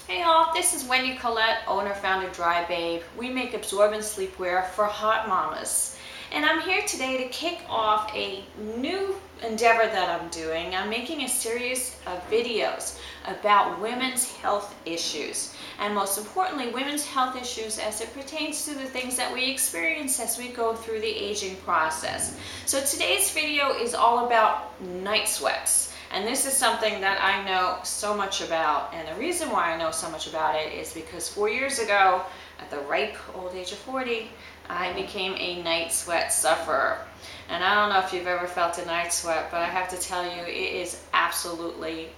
Hey all, this is Wendy Collett, owner, founder, Dry Babe. We make absorbent sleepwear for hot mamas. And I'm here today to kick off a new endeavor that I'm doing. I'm making a series of videos about women's health issues. And most importantly, women's health issues as it pertains to the things that we experience as we go through the aging process. So today's video is all about night sweats. And this is something that I know so much about, and the reason why I know so much about it is because 4 years ago, at the ripe old age of 40, I became a night sweat sufferer. And I don't know if you've ever felt a night sweat, but I have to tell you, it is absolutely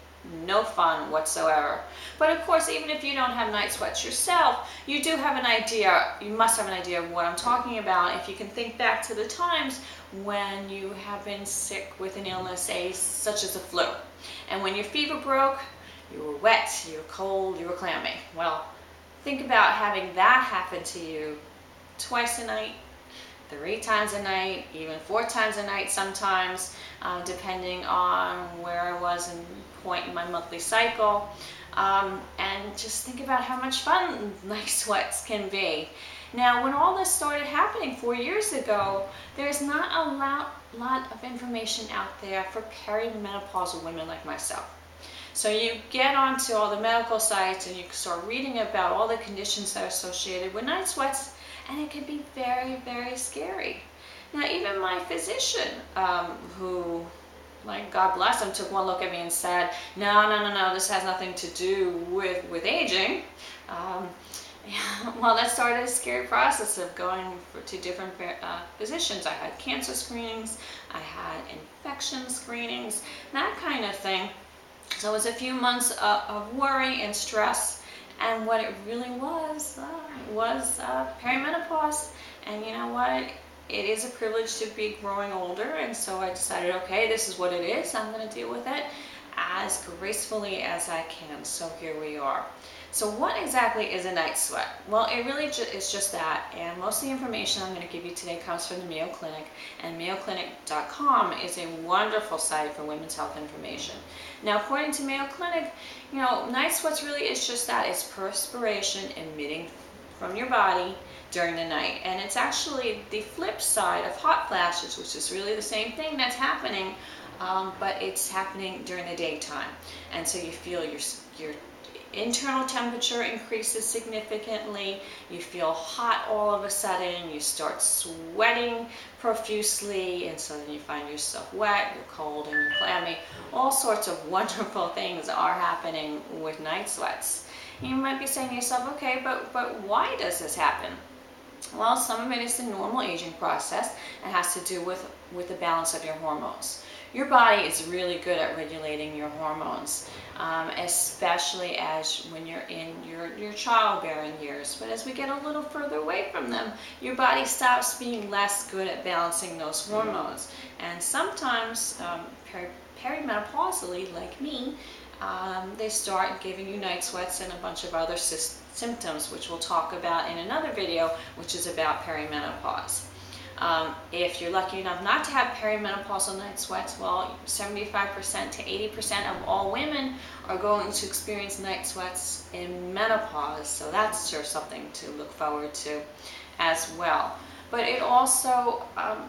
no fun whatsoever. But of course, even if you don't have night sweats yourself, you do have an idea, you must have an idea of what I'm talking about if you can think back to the times when you have been sick with an illness, such as the flu. And when your fever broke, you were wet, you were cold, you were clammy. Well, think about having that happen to you twice a night, 3 times a night, even 4 times a night sometimes, depending on where I was in point in my monthly cycle. And just think about how much fun night sweats can be. Now, when all this started happening 4 years ago, there's not a lot of information out there for perimenopausal women like myself. So you get onto all the medical sites and you start reading about all the conditions that are associated with night sweats, and it can be very, very scary. Now, even my physician, who, like, God bless him, took one look at me and said, no, this has nothing to do with aging. Well, that started a scary process of going to different physicians. I had cancer screenings, I had infection screenings, that kind of thing. So it was a few months of worry and stress, and what it really was perimenopause. And you know what? It is a privilege to be growing older, and so I decided, okay, this is what it is. I'm going to deal with it as gracefully as I can. So here we are. So what exactly is a night sweat? Well, it really is just that, and most of the information I'm going to give you today comes from the Mayo Clinic, and mayoclinic.com is a wonderful site for women's health information. Now, according to Mayo Clinic, night sweats really is just that. It's perspiration emitting from your body during the night, and it's actually the flip side of hot flashes, which is really the same thing that's happening, but it's happening during the daytime. And so you feel your internal temperature increases significantly, you feel hot all of a sudden, you start sweating profusely, and so then you find yourself wet, you're cold, and you're clammy. All sorts of wonderful things are happening with night sweats. You might be saying to yourself, okay, but why does this happen? Well, some of it is the normal aging process. It has to do with the balance of your hormones. Your body is really good at regulating your hormones, especially when you're in your childbearing years. But as we get a little further away from them, your body stops being less good at balancing those hormones. And sometimes, perimenopausally, like me, they start giving you night sweats and a bunch of other symptoms, which we'll talk about in another video, which is about perimenopause. If you're lucky enough not to have perimenopausal night sweats, well, 75% to 80% of all women are going to experience night sweats in menopause, so that's sure something to look forward to as well. But it also,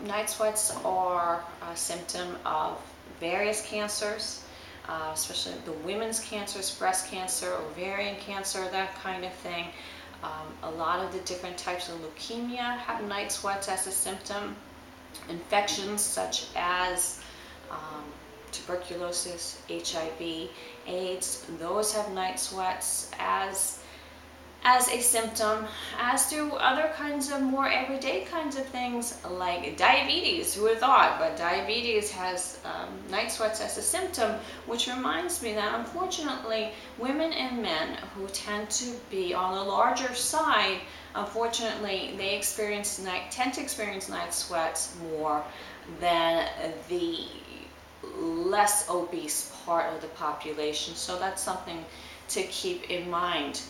night sweats are a symptom of various cancers, especially the women's cancers, breast cancer, ovarian cancer, that kind of thing. A lot of the different types of leukemia have night sweats as a symptom. Infections such as tuberculosis, HIV, AIDS, those have night sweats as a symptom, as do other kinds of more everyday kinds of things like diabetes. Who would have thought? But diabetes has night sweats as a symptom, which reminds me that unfortunately women and men who tend to be on the larger side, unfortunately they tend to experience night sweats more than the less obese part of the population. So that's something to keep in mind.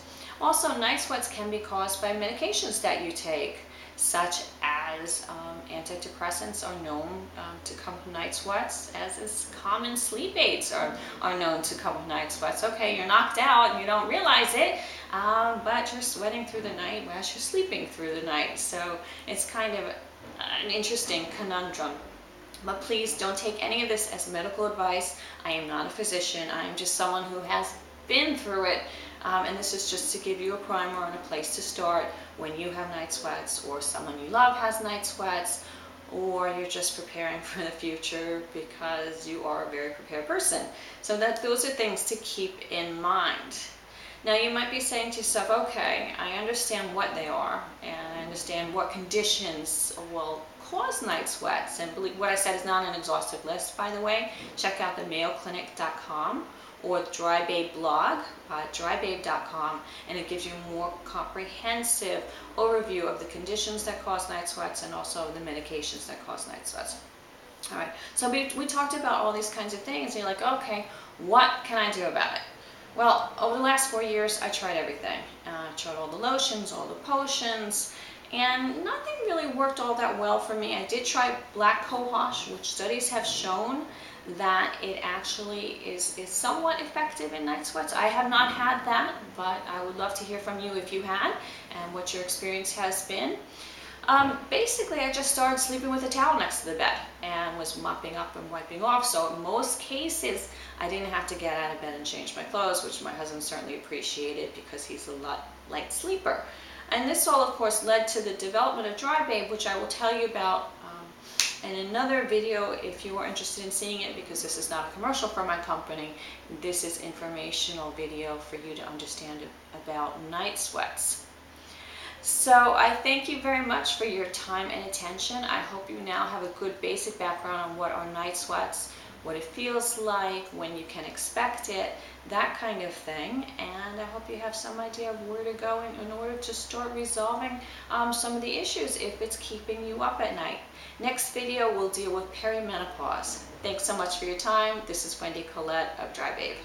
Also, night sweats can be caused by medications that you take, such as as antidepressants are known to come with night sweats, as is common sleep aids are known to come with night sweats. Okay, you're knocked out and you don't realize it, but you're sweating through the night as you're sleeping through the night. So it's kind of an interesting conundrum. But please don't take any of this as medical advice. I am not a physician. I am just someone who has been through it. And this is just to give you a primer and a place to start when you have night sweats, or someone you love has night sweats, or you're just preparing for the future because you are a very prepared person. So those are things to keep in mind. Now you might be saying to yourself, okay, I understand what they are, and I understand what conditions will cause night sweats. And believe what I said is not an exhaustive list, by the way. Check out the mayoclinic.com or the Dry Babe blog, drybabe.com, and it gives you a more comprehensive overview of the conditions that cause night sweats and also the medications that cause night sweats. All right, so we talked about all these kinds of things, and you're like, okay, what can I do about it? Well, over the last 4 years, I tried everything. I tried all the lotions, all the potions, and nothing really worked all that well for me. I did try black cohosh, which studies have shown that it actually is somewhat effective in night sweats. I have not had that, but I would love to hear from you if you had and what your experience has been. Basically, I just started sleeping with a towel next to the bed and was mopping up and wiping off. So in most cases, I didn't have to get out of bed and change my clothes, which my husband certainly appreciated because he's a light sleeper. And this all, of course, led to the development of Dry Babe, which I will tell you about in another video if you are interested in seeing it, because this is not a commercial for my company. This is informational video for you to understand about night sweats. So I thank you very much for your time and attention. I hope you now have a good basic background on what are night sweats, what it feels like, when you can expect it, that kind of thing. And I hope you have some idea of where to go in order to start resolving some of the issues if it's keeping you up at night. Next video will deal with perimenopause. Thanks so much for your time. This is Wendy Collett of Dry Babe.